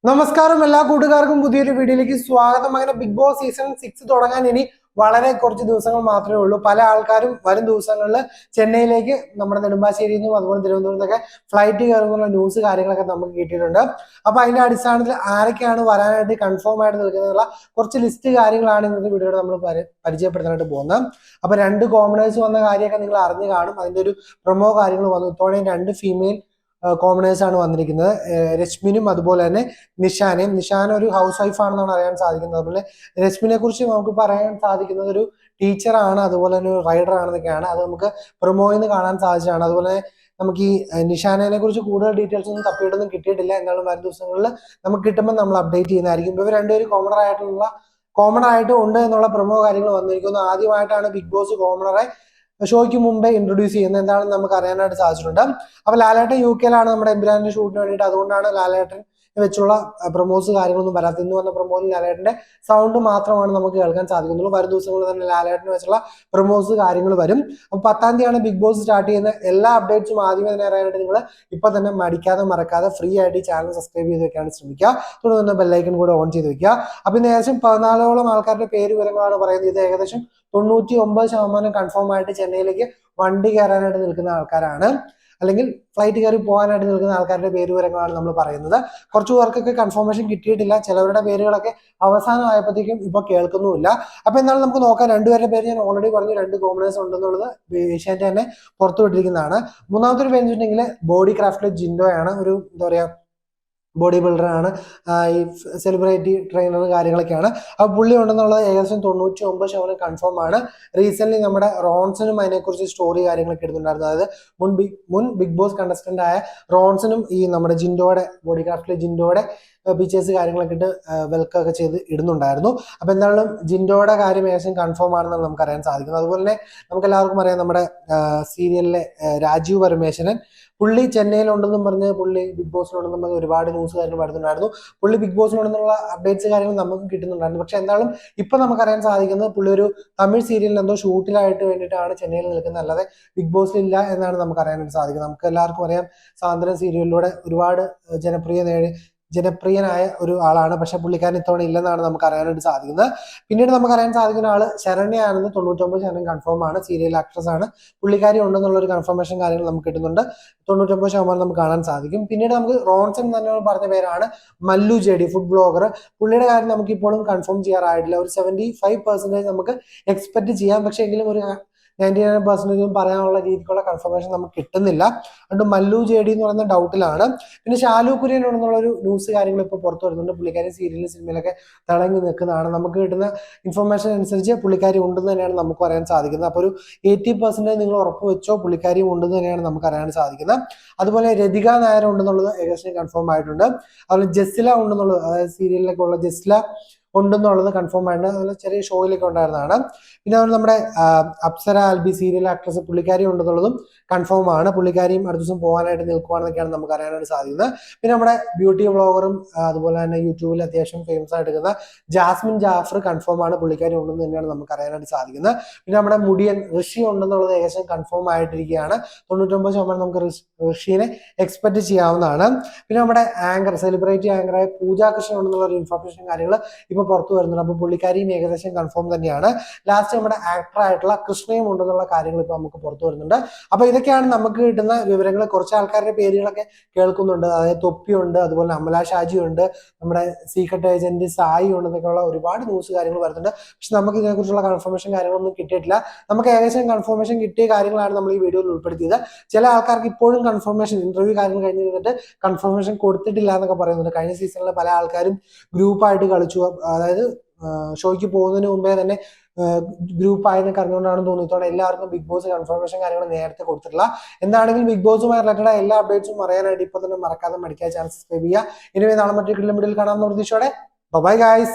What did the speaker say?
നമസ്കാരം എല്ലാ കൂട്ടുകാർക്കും പുതിയൊരു വീഡിയോയിലേക്ക് സ്വാഗതം. അങ്ങനെ ബിഗ് ബോസ് സീസൺ 6 തുടങ്ങാൻ ഇനി വളരെ കുറച്ച് ദിവസങ്ങൾ മാത്രമേ ഉള്ളൂ. പല ആൾക്കാരും വരും ദിവസങ്ങളിൽ ചെന്നൈയിലേക്ക് നമ്മുടെ നെടുമ്പാശ്ശേരിയിൽ നിന്നും അതുപോലെ തിരുവനന്തപുരത്ത് നിന്നൊക്കെ ഫ്ലൈറ്റ് കയറുന്നുള്ള ന്യൂസ് കാര്യങ്ങളൊക്കെ നമുക്ക് കിട്ടിയിട്ടുണ്ട്. അപ്പൊ അതിന്റെ അടിസ്ഥാനത്തിൽ ആരൊക്കെയാണ് വരാനായിട്ട് കൺഫേം ആയിട്ട് നിൽക്കുന്നതിനുള്ള കുറച്ച് ലിസ്റ്റ് കാര്യങ്ങളാണ് ഇന്നത്തെ വീഡിയോയിൽ നമ്മൾ പരിചയപ്പെടുത്താനായിട്ട് പോകുന്നത്. അപ്പൊ രണ്ട് കോമണേഴ്സ് വന്ന കാര്യമൊക്കെ നിങ്ങൾ അറിഞ്ഞു കാണും. അതിന്റെ ഒരു പ്രൊമോ കാര്യങ്ങൾ വന്നു. ഇത്തവണ രണ്ട് ഫീമെയിൽ കോമണേഴ്സ് ആണ് വന്നിരിക്കുന്നത്. രശ്മിനും അതുപോലെ തന്നെ നിഷാനയും. നിഷാൻ ഒരു ഹൗസ് വൈഫ് ആണെന്നാണ് അറിയാൻ സാധിക്കുന്നത്. അതുപോലെ രശ്മിനെ കുറിച്ച് നമുക്ക് പറയാൻ സാധിക്കുന്നത് ഒരു ടീച്ചറാണ്, അതുപോലെ തന്നെ ഒരു റൈഡർ ആണെന്നൊക്കെയാണ്. അത് നമുക്ക് പ്രൊമോയിൽ നിന്ന് കാണാൻ സാധിച്ചതാണ്. അതുപോലെ നമുക്ക് ഈ നിഷാനെ കുറിച്ച് കൂടുതൽ ഡീറ്റെയിൽസ് ഒന്നും തപ്പിയിട്ടൊന്നും കിട്ടിയിട്ടില്ല. എന്നാലും വരും ദിവസങ്ങളിൽ നമുക്ക് കിട്ടുമ്പോൾ നമ്മൾ അപ്ഡേറ്റ് ചെയ്യുന്നതായിരിക്കും. ഇവർ രണ്ടുപേരും കോമൺ ആയിട്ട് ഉണ്ട് എന്നുള്ള പ്രൊമോ കാര്യങ്ങൾ വന്നിരിക്കുന്നു. ആദ്യമായിട്ടാണ് ബിഗ് ബോസ് കോമണറെ ഷോയ്ക്ക് മുമ്പേ ഇൻട്രൊഡ്യൂസ് ചെയ്യുന്നത് എന്താണെന്ന് നമുക്ക് അറിയാനായിട്ട് സാധിച്ചിട്ടുണ്ട്. അപ്പൊ ലാലേട്ടൻ UK-ലാണ് നമ്മുടെ എംബ്രാന്റെ ഷൂട്ടിന് വേണ്ടിയിട്ട്. അതുകൊണ്ടാണ് ലാലേട്ടൻ വെച്ചുള്ള പ്രൊമോസ് കാര്യങ്ങളൊന്നും വരാത്ത. ഇന്ന് വന്ന പ്രൊമോയിൽ ലാലേട്ടന്റെ സൗണ്ട് മാത്രമാണ് നമുക്ക് കേൾക്കാൻ സാധിക്കുന്നുള്ളൂ. വരും ദിവസങ്ങളിൽ തന്നെ ലാലേട്ടന് വെച്ചുള്ള പ്രൊമോസ് കാര്യങ്ങൾ വരും. അപ്പൊ 10-ാം തീയതിയാണ് ബിഗ് ബോസ് സ്റ്റാർട്ട് ചെയ്യുന്ന. എല്ലാ അപ്ഡേറ്റ്സും ആദ്യമേ തന്നെ അറിയാനായിട്ട് നിങ്ങൾ ഇപ്പൊ തന്നെ മറക്കാതെ ഫ്രീ ആയിട്ട് ഈ ചാനൽ സബ്സ്ക്രൈബ് ചെയ്ത് വെക്കാൻ ശ്രമിക്കുക. തുടർന്ന് ബെല്ലൈക്കൺ കൂടെ ഓൺ ചെയ്ത് വെക്കുക. അപ്പൊ ഇന്ന് ഏകദേശം 14ഓളം ആൾക്കാരുടെ പേര് വിവരങ്ങളാണ് പറയുന്നത്. ഇത് ഏകദേശം 99% കൺഫേം ആയിട്ട് ചെന്നൈയിലേക്ക് വണ്ടി കയറാനായിട്ട് നിൽക്കുന്ന ആൾക്കാരാണ്, അല്ലെങ്കിൽ ഫ്ലൈറ്റ് കയറി പോകാനായിട്ട് നിൽക്കുന്ന ആൾക്കാരുടെ പേര് വിവരങ്ങളാണ് നമ്മൾ പറയുന്നത്. കുറച്ചു പേർക്കൊക്കെ കൺഫർമേഷൻ കിട്ടിയിട്ടില്ല. ചിലവരുടെ പേരുകളൊക്കെ അവസാനമായപ്പോഴത്തേക്കും ഇപ്പൊ കേൾക്കുന്നുമില്ല. അപ്പൊ എന്നാലും നമുക്ക് നോക്കാം. രണ്ടുപേരുടെ പേര് ഞാൻ ഓൾറെഡി പറഞ്ഞു, രണ്ട് കോമണേഴ്സ് ഉണ്ടെന്നുള്ളത് ഏഷ്യാനെറ്റ് തന്നെ പുറത്തുവിട്ടിരിക്കുന്നതാണ്. മൂന്നാമത്തെ ഒരു പേര് വെച്ചിട്ടുണ്ടെങ്കിൽ ബോഡി ക്രാഫ്റ്റിലെ ജിൻഡോയാണ്. ഒരു എന്താ പറയാ ബോഡി ബിൽഡറാണ്, ഈ സെലിബ്രിറ്റി ട്രെയിനർ കാര്യങ്ങളൊക്കെയാണ്. അപ്പോൾ പുള്ളി ഉണ്ടെന്നുള്ളത് ഏകദേശം 99% കൺഫേം ആണ്. റീസെന്റ് നമ്മുടെ റോൺസനും അതിനെക്കുറിച്ച് സ്റ്റോറി കാര്യങ്ങളൊക്കെ ഇടുന്നുണ്ടായിരുന്നു. അതായത് മുൻ ബിഗ് ബോസ് കണ്ടസ്റ്റന്റ് ആയ റോൺസനും ഈ നമ്മുടെ ജിൻഡോയുടെ ബോഡി ക്രാഫ്റ്റിലെ ജിൻഡോയുടെ പിക്ചേഴ്സ് കാര്യങ്ങളൊക്കെ ഇട്ട് വെൽക്കം ഒക്കെ ചെയ്ത് ഇടുന്നുണ്ടായിരുന്നു. അപ്പൊ എന്തായാലും ജിൻഡോയുടെ കാര്യം ഏകദേശം കൺഫേം ആണെന്നാണ് നമുക്ക് അറിയാൻ സാധിക്കുന്നത്. അതുപോലെ തന്നെ നമുക്ക് എല്ലാവർക്കും അറിയാം, നമ്മുടെ സീരിയലിലെ രാജീവ് പരമേശ്വരൻ പുള്ളി ചെന്നൈയിലുണ്ടെന്നും പറഞ്ഞ് പുള്ളി ബിഗ് ബോസിലുണ്ടെന്നും പറഞ്ഞ് ഒരുപാട് ന്യൂസ് കാര്യങ്ങൾ വരുന്നുണ്ടായിരുന്നു. പുള്ളി ബിഗ് ബോസിലുണ്ടെന്നുള്ള അപ്ഡേറ്റ്സ് കാര്യങ്ങൾ നമുക്ക് കിട്ടുന്നുണ്ടായിരുന്നു. പക്ഷെ എന്തായാലും ഇപ്പൊ നമുക്കറിയാൻ സാധിക്കുന്നത് പുള്ളി ഒരു തമിഴ് സീരിയലിൽ എന്തോ ഷൂട്ടിലായിട്ട് വേണ്ടിയിട്ടാണ് ചെന്നൈയിൽ നിൽക്കുന്നത്, അല്ലാതെ ബിഗ് ബോസിൽ ഇല്ല എന്നാണ് നമുക്ക് അറിയാനായിട്ട് സാധിക്കുന്നത്. നമുക്ക് എല്ലാവർക്കും അറിയാം, സാന്ത്വനം സീരിയലിലൂടെ ഒരുപാട് ജനപ്രിയനായ ഒരു ആളാണ്. പക്ഷെ പുള്ളിക്കാരൻ ഇത്തവണ ഇല്ലെന്നാണ് നമുക്ക് അറിയാനായിട്ട് സാധിക്കുന്നത്. പിന്നീട് നമുക്ക് അറിയാൻ സാധിക്കുന്ന ആള് ശരണ്യാണെന്ന് 99% കൺഫേം ആണ്. സീരിയൽ ആക്ട്രസ് ആണ്. പുള്ളിക്കാരി ഉണ്ടെന്നുള്ള ഒരു കൺഫർമേഷൻ കാര്യങ്ങൾ നമുക്ക് കിട്ടുന്നുണ്ട്. 99% നമുക്ക് കാണാൻ സാധിക്കും. പിന്നീട് നമുക്ക് റോൺസൺ തന്നെ പറഞ്ഞ പേരാണ് മല്ലു JD, ഫുഡ് ബ്ലോഗർ. പുള്ളിയുടെ കാര്യം നമുക്ക് ഇപ്പോഴും കൺഫേം ചെയ്യാറായിട്ടില്ല. ഒരു 75% നമുക്ക് എക്സ്പെക്ട് ചെയ്യാം. പക്ഷെ എങ്കിലും ഒരു 99% പറയാനുള്ള രീതിക്കുള്ള കൺഫർമേഷൻ നമുക്ക് കിട്ടുന്നില്ല. അതുകൊണ്ട് മല്ലു JD എന്ന് പറയുന്ന ഡൗട്ടിലാണ്. പിന്നെ ഷാലു കുര്യൻ എന്നുള്ള ഒരു ന്യൂസ് കാര്യങ്ങൾ ഇപ്പോൾ പുറത്തു വരുന്നുണ്ട്. പുള്ളിക്കാരി സിനിമയിലൊക്കെ തിളങ്ങി നിൽക്കുന്നതാണ്. നമുക്ക് കിട്ടുന്ന ഇൻഫർമേഷൻ അനുസരിച്ച് പുള്ളിക്കാരി ഉണ്ടെന്ന് തന്നെയാണ് നമുക്ക് പറയാൻ സാധിക്കുന്നത്. അപ്പോൾ ഒരു 80% നിങ്ങൾ ഉറപ്പ് വെച്ചോ, പുള്ളിക്കാരിയും ഉണ്ടെന്ന് തന്നെയാണ് നമുക്ക് അറിയാൻ സാധിക്കുന്നത്. അതുപോലെ രതിക നായർ ഉണ്ടെന്നുള്ളത് ഏകദേശം കൺഫേം ആയിട്ടുണ്ട്. അതുപോലെ ജസ്ല ഉണ്ടെന്നുള്ളത്, അതായത് സീരിയലിലൊക്കെ ഉള്ള ജസ്ല ഉണ്ടെന്നുള്ളത് കൺഫേം ആയിട്ട് അതുപോലെ ചെറിയ ഷോയിലൊക്കെ ഉണ്ടായിരുന്നതാണ്. പിന്നെ അതുപോലെ നമ്മുടെ അപ്സര ആൽബി സീരിയൽ ആക്ട്രസ് പുള്ളിക്കാരി ഉണ്ടെന്നുള്ളതും കൺഫേം ആണ്. പുള്ളിക്കാരിയും അടുത്ത ദിവസം പോകാനായിട്ട് നിൽക്കുവാണെന്നൊക്കെയാണ് നമുക്ക് അറിയാനായിട്ട് സാധിക്കുന്നത്. പിന്നെ നമ്മുടെ ബ്യൂട്ടി വ്ളോഗറും അതുപോലെ തന്നെ യൂട്യൂബിൽ അത്യാവശ്യം ഫേമസ് ആയിട്ട് എടുക്കുന്ന ജാസ്മിൻ ജാഫർ കൺഫേം ആണ്. പുള്ളിക്കാരി ഉണ്ടെന്ന് തന്നെയാണ് നമുക്ക് അറിയാനായിട്ട് സാധിക്കുന്നത്. പിന്നെ നമ്മുടെ മുടിയൻ ഋഷി ഉണ്ടെന്നുള്ളത് ഏകദേശം കൺഫേം ആയിട്ടിരിക്കുകയാണ്. 99% നമുക്ക് ഋഷിനെ എക്സ്പെക്ട് ചെയ്യാവുന്നതാണ്. പിന്നെ നമ്മുടെ സെലിബ്രിറ്റി ആങ്കറായ പൂജാ കൃഷ്ണൻ ഉണ്ടെന്നുള്ള ഒരു ഇൻഫർമേഷൻ കാര്യങ്ങൾ ഇപ്പൊ പുറത്തു വരുന്നുണ്ട്. അപ്പൊ പുള്ളിക്കാരിയും ഏകദേശം കൺഫേം തന്നെയാണ്. ലാസ്റ്റ് നമ്മുടെ ആക്ടർ ആയിട്ടുള്ള കൃഷ്ണയും ഉണ്ടെന്നുള്ള കാര്യങ്ങൾ ഇപ്പൊ നമുക്ക് പുറത്തു വരുന്നുണ്ട്. അപ്പൊ ഇതൊക്കെയാണ് നമുക്ക് കിട്ടുന്ന വിവരങ്ങൾ. കുറച്ച് ആൾക്കാരുടെ പേരുകളൊക്കെ കേൾക്കുന്നുണ്ട്. അതായത് തൊപ്പിയുണ്ട്, അതുപോലെ അമല ഷാജി ഉണ്ട്, നമ്മുടെ സീക്രട്ട് ഏജന്റ് സായി ഉണ്ട്, എന്നൊക്കെയുള്ള ഒരുപാട് ന്യൂസ് കാര്യങ്ങൾ വരുന്നുണ്ട്. പക്ഷെ നമുക്ക് ഇതിനെക്കുറിച്ചുള്ള കൺഫർമേഷൻ കാര്യങ്ങളൊന്നും കിട്ടിയിട്ടില്ല. നമുക്ക് ഏകദേശം കൺഫർമേഷൻ കിട്ടിയ കാര്യങ്ങളാണ് നമ്മൾ ഈ വീഡിയോയിൽ ഉൾപ്പെടുത്തിയത്. ചില ആൾക്കാർക്ക് ഇപ്പോഴും കൺഫർമേഷൻ ഇന്റർവ്യൂ കാര്യങ്ങൾ കഴിഞ്ഞ് കഴിഞ്ഞിട്ട് കൺഫർമേഷൻ കൊടുത്തിട്ടില്ല എന്നൊക്കെ പറയുന്നുണ്ട്. കഴിഞ്ഞ സീസണിലെ പല ആൾക്കാരും ഗ്രൂപ്പായിട്ട് കളിച്ചു, അതായത് ഷോയ്ക്ക് പോകുന്നതിന് മുമ്പേ തന്നെ ഗ്രൂപ്പ് ആയെന്നൊക്കെ അറിഞ്ഞുകൊണ്ടാണെന്ന് തോന്നിയതോടെ എല്ലാവർക്കും ബിഗ് ബോസ് കൺഫർമേഷൻ കാര്യങ്ങൾ നേരത്തെ കൊടുത്തിട്ടില്ല. എന്താണെങ്കിലും ബിഗ് ബോസുമായി റിലേറ്റഡ് എല്ലാ അപ്ഡേറ്റ്സും അറിയാനായിട്ട് ഇപ്പൊ തന്നെ മറക്കാതെ ചാനൽ സബ്സ്ക്രൈബ് ചെയ്യുക. ഇനി നാളെ മറ്റൊരു വീഡിയോയിൽ കാണാമെന്ന പ്രതീക്ഷയോടെ ബൈ ഗൈസ്.